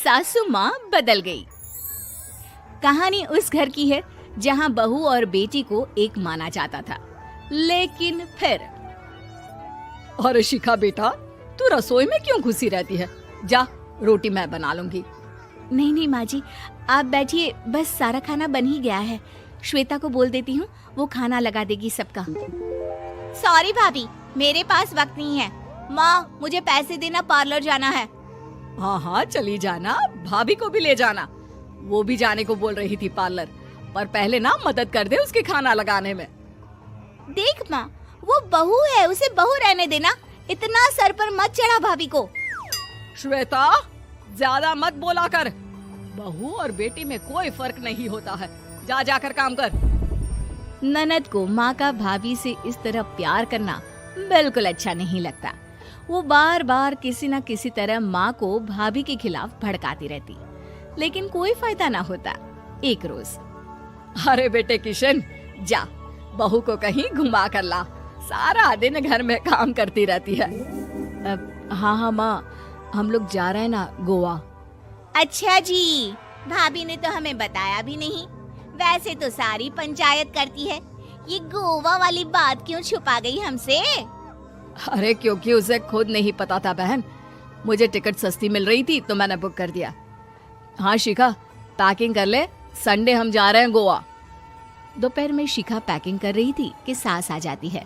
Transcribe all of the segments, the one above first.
सासू माँ बदल गई। कहानी उस घर की है जहाँ बहू और बेटी को एक माना जाता था, लेकिन फिर अरे शिखा बेटा, तू रसोई में क्यों घुसी रहती है? जा, रोटी मैं बना लूंगी। नहीं माँ जी, आप बैठिए, बस सारा खाना बन ही गया है। श्वेता को बोल देती हूँ, वो खाना लगा देगी सबका। सॉरी भाभी, मेरे पास वक्त नहीं है। माँ, मुझे पैसे देना, पार्लर जाना है। हाँ चली जाना, भाभी को भी ले जाना। वो भी जाने को बोल रही थी पार्लर, पर पहले ना मदद कर दे उसके खाना लगाने में। देख माँ, वो बहू है, उसे बहू रहने देना, इतना सर पर मत चढ़ा भाभी को। श्वेता, ज्यादा मत बोला कर। बहू और बेटी में कोई फर्क नहीं होता है। जाकर काम कर। ननद को माँ का भाभी से इस तरह प्यार करना बिल्कुल अच्छा नहीं लगता। वो बार बार किसी न किसी तरह माँ को भाभी के खिलाफ भड़काती रहती, लेकिन कोई फायदा ना होता। एक रोज, अरे बेटे किशन, जा बहू को कहीं घुमा कर ला, सारा दिन घर में काम करती रहती है। हाँ माँ, हम लोग जा रहे हैं ना गोवा। अच्छा जी, भाभी ने तो हमें बताया भी नहीं। वैसे तो सारी पंचायत करती है, ये गोवा वाली बात क्यों छुपा गई हमसे? अरे क्योंकि उसे खुद नहीं पता था बहन। मुझे टिकट सस्ती मिल रही थी तो मैंने बुक कर दिया। हाँ शिखा, पैकिंग कर ले, संडे हम जा रहे हैं गोवा। दोपहर में शिखा पैकिंग कर रही थी कि सास आ जाती है।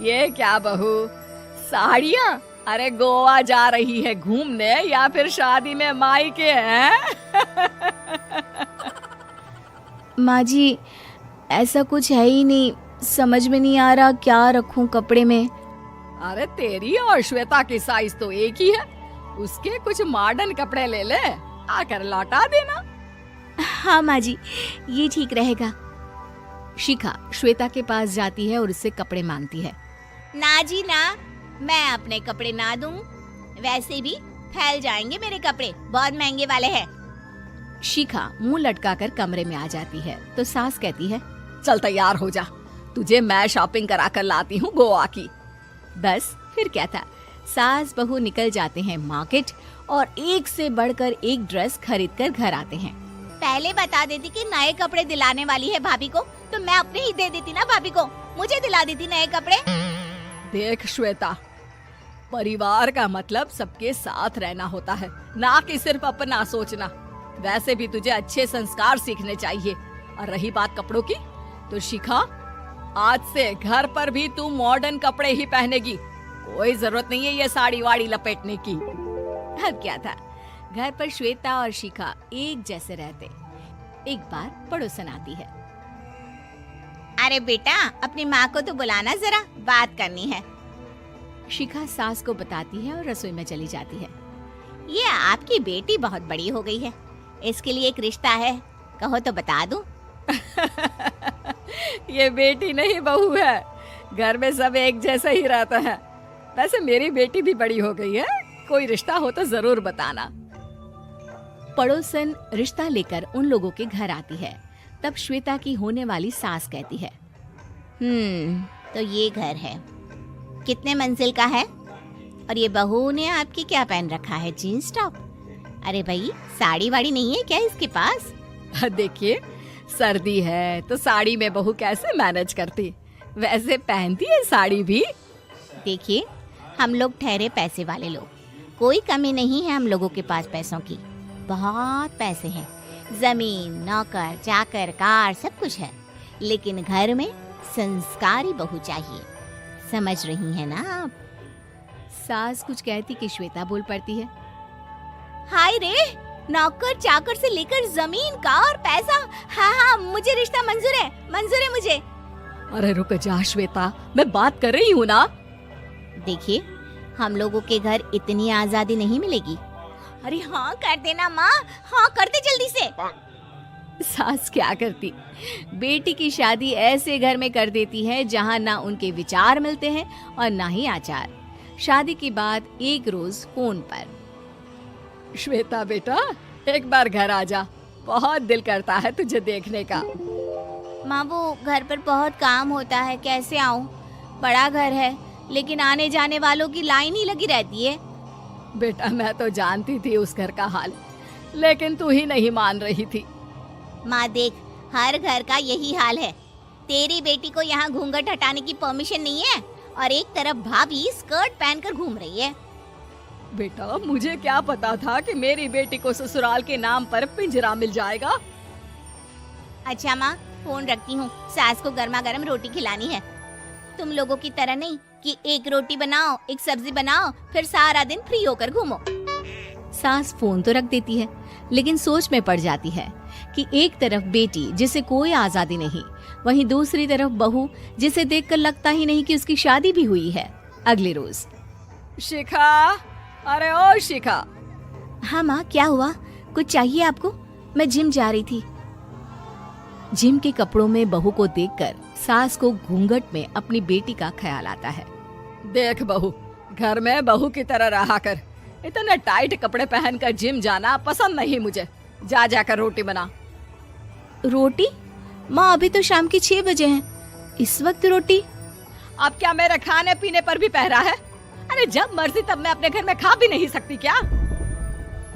ये क्या बहू, साड़ियाँ? अरे गोवा जा रही है घूमने या फिर शादी में मायके हैं? माँ जी, ऐसा कुछ है ही नहीं, समझ में नहीं आ रहा क्या रखूं कपड़े में। अरे तेरी और श्वेता की साइज तो एक ही है, उसके कुछ मॉडर्न कपड़े ले ले, आकर लौटा देना। हाँ माँ जी, ये ठीक रहेगा। शिखा श्वेता के पास जाती है और उससे कपड़े मांगती है। ना जी ना, मैं अपने कपड़े ना दूं, वैसे भी फैल जाएंगे मेरे कपड़े, बहुत महंगे वाले हैं। शिखा मुंह लटकाकर कमरे में आ जाती है तो सास कहती है, चल तैयार हो जा, तुझे मैं शॉपिंग करा कर लाती हूँ गोवा की। बस फिर क्या था, सास बहू निकल जाते हैं मार्केट और एक से बढ़कर एक ड्रेस खरीद कर घर आते हैं। पहले बता देती कि नए कपड़े दिलाने वाली है भाभी को, तो मैं अपने ही दे देती ना भाभी को, मुझे दिला देती नए कपड़े। देख श्वेता, परिवार का मतलब सबके साथ रहना होता है, ना कि सिर्फ अपना सोचना। वैसे भी तुझे अच्छे संस्कार सीखने चाहिए। और रही बात कपड़ों की, तो शिखा, आज से घर पर भी तू मॉडर्न कपड़े ही पहनेगी। कोई जरूरत नहीं है ये साड़ी वाड़ी लपेटने की। अब क्या था, घर पर श्वेता और शिखा एक जैसे रहते। एक बार पड़ोसन आती है। अरे बेटा, अपनी माँ को तो बुलाना, जरा बात करनी है। शिखा सास को बताती है और रसोई में चली जाती है। ये आपकी बेटी बहुत बड़ी हो गई है, इसके लिए एक रिश्ता है, कहो तो बता दूं। ये बेटी नहीं बहू है, घर में सब एक जैसा ही रहता है। वैसे मेरी बेटी भी बड़ी हो गई है, कोई रिश्ता हो तो जरूर बताना। पड़ोसन रिश्ता लेकर उन लोगों के घर आती है। तब श्वेता की होने वाली सास कहती है, तो ये घर है, कितने मंजिल का है? और ये बहू ने आपकी क्या पहन रखा है, जीन्स टॉप? अरे भाई, साड़ी वाड़ी नहीं है क्या इसके पास? देखिए, सर्दी है तो साड़ी में बहू कैसे मैनेज करती, वैसे पहनती है साड़ी भी। देखिए, हम लोग ठहरे पैसे वाले लोग, कोई कमी नहीं है हम लोगों के पास पैसों की, बहुत पैसे हैं, जमीन, नौकर चाकर, कार, सब कुछ है, लेकिन घर में संस्कारी बहू चाहिए। समझ रही हैं ना आप? सास कुछ कहती कि श्वेता बोल पड़ती है, हाय रे, नौकर चाकर से लेकर जमीन, कार, पैसा, हाँ, मुझे रिश्ता मंजूर है मुझे। अरे रुक जा श्वेता, मैं बात कर रही हूँ ना। देखिए, हम लोगों के घर इतनी आजादी नहीं मिलेगी। अरे हाँ कर देना माँ, हाँ कर दे जल्दी से। सास क्या करती, बेटी की शादी ऐसे घर में कर देती है जहाँ ना उनके विचार मिलते हैं और ना ही आचार। शादी के बाद एक रोज फोन पर, श्वेता बेटा, एक बार घर आ जा, बहुत दिल करता है तुझे देखने का। माँ, वो घर पर बहुत काम होता है, कैसे आऊँ? बड़ा घर है, लेकिन आने जाने वालों की लाइन ही लगी रहती है। बेटा मैं तो जानती थी उस घर का हाल, लेकिन तू ही नहीं मान रही थी। माँ देख, हर घर का यही हाल है। तेरी बेटी को यहाँ घूंघट हटाने की परमिशन नहीं है और एक तरफ भाभी स्कर्ट पहनकर घूम रही है। बेटा मुझे क्या पता था कि मेरी बेटी को ससुराल के नाम पर पिंजरा मिल जाएगा। अच्छा माँ, फोन रखती हूँ, सास को गर्मा गर्म रोटी खिलानी है। तुम लोगों की तरह नहीं कि एक रोटी बनाओ, एक सब्जी बनाओ, फिर सारा दिन फ्री होकर घूमो। सास फोन तो रख देती है, लेकिन सोच में पड़ जाती है कि एक तरफ बेटी जिसे कोई आजादी नहीं, वहीं दूसरी तरफ बहू जिसे देखकर लगता ही नहीं कि उसकी शादी भी हुई है। अगले रोज। शिखा, अरे ओ शिखा। हाँ माँ, क्या हुआ? कुछ चाहिए आपको? मैं जिम जा रही थी। जिम के कपड़ों में बहू को देखकर सास को घूंघट में अपनी बेटी का ख्याल आता है। देख बहू, घर में बहू की तरह रहा कर। इतने टाइट कपड़े पहनकर जिम जाना पसंद नहीं मुझे। जा जाकर रोटी बना। रोटी? माँ अभी तो शाम की 6 बजे हैं, इस वक्त रोटी? अब क्या मेरे खाने पीने पर भी पहरा है? अरे जब मर्जी तब मैं अपने घर में खा भी नहीं सकती क्या?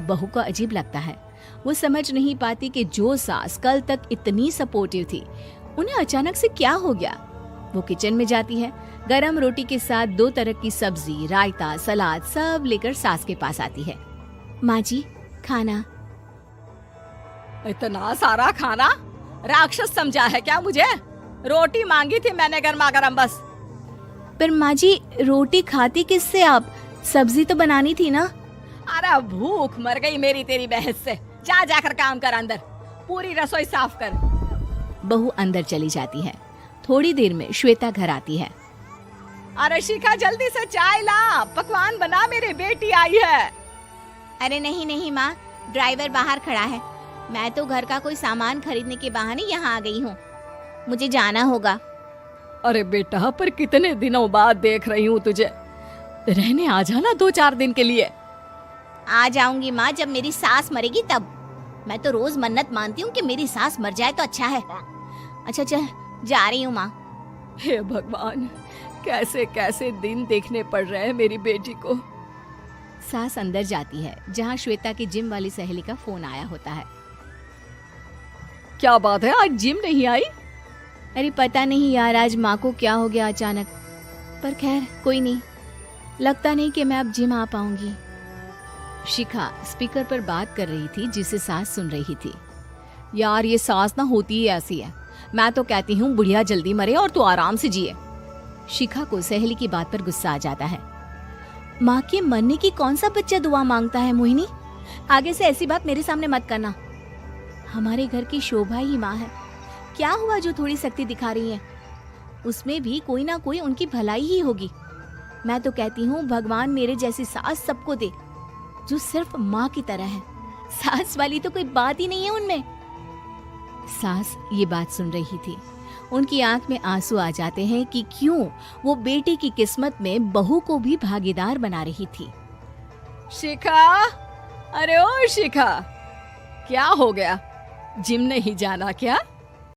बहू को अजीब लगता है। वो समझ नहीं पाती कि जो सास कल तक इतनी सपोर्टिव थी, उन्हें अचानक से क्या हो गया। वो किचन में जाती है, गरम रोटी के साथ 2 तरह की सब्जी, रायता, सलाद सब लेकर सास के पास आती है। माँ जी, खाना। इतना सारा खाना? राक्षस समझा है क्या मुझे? रोटी मांगी थी मैंने गर्मा गर्म बस। पर माँ जी, रोटी खाती किससे आप? सब्जी तो बनानी थी ना। अरे भूख मर गई मेरी तेरी बहस से। जा जाकर काम कर, अंदर पूरी रसोई साफ कर। बहू अंदर चली जाती है। थोड़ी देर में श्वेता घर आती है। अरे शिखा, जल्दी से चाय ला, पकवान बना, मेरी बेटी आई है। अरे नहीं नहीं माँ, ड्राइवर बाहर खड़ा है। मैं तो घर का कोई सामान खरीदने के बहाने यहाँ आ गई हूँ, मुझे जाना होगा। अरे बेटा, पर कितने दिनों बाद देख रही हूँ तुझे, रहने आ जाना 2-4 दिन के लिए। आ जाऊंगी माँ, जब मेरी सास मरेगी तब। मैं तो रोज मन्नत मानती हूँ कि मेरी सास मर जाए तो अच्छा है। अच्छा चल, जा रही हूँ माँ। हे भगवान, कैसे कैसे दिन देखने पड़ रहे हैं मेरी बेटी को। सास अंदर जाती है, जहाँ श्वेता की जिम वाली सहेली का फोन आया होता है। क्या बात है, आज जिम नहीं आई? अरे पता नहीं यार, आज माँ को क्या हो गया अचानक। पर खैर कोई नहीं, लगता नहीं कि मैं अब जिम आ पाऊंगी। शिखा स्पीकर पर बात कर रही थी, जिसे सास सुन रही थी। यार ये सास ना होती ही ऐसी है। मैं तो कहती हूँ बुढ़िया जल्दी मरे और तू आराम से जिए। शिखा को सहेली की बात पर गुस्सा आ जाता है। माँ के मरने की कौन सा बच्चा दुआ मांगता है मोहिनी? आगे से ऐसी बात मेरे सामने मत करना। हमारे घर की शोभा ही माँ है। क्या हुआ जो थोड़ी सख्ती दिखा रही है? उसमें भी कोई ना कोई उनकी भलाई ही होगी। मैं तो कहती हूँ भगवान मेरे जैसी सास सबको दे, जो सिर्फ माँ की तरह है। सास वाली तो कोई बात ही नहीं है उनमें। सास ये बात सुन रही थी। उनकी आंख में आंसू आ जाते हैं कि क्यों वो बेटी की किस्मत में बहू को भी भागीदार बना रही थी। शिखा, अरे ओ शिखा, क्या हो गया? जिम नहीं जाना क्या?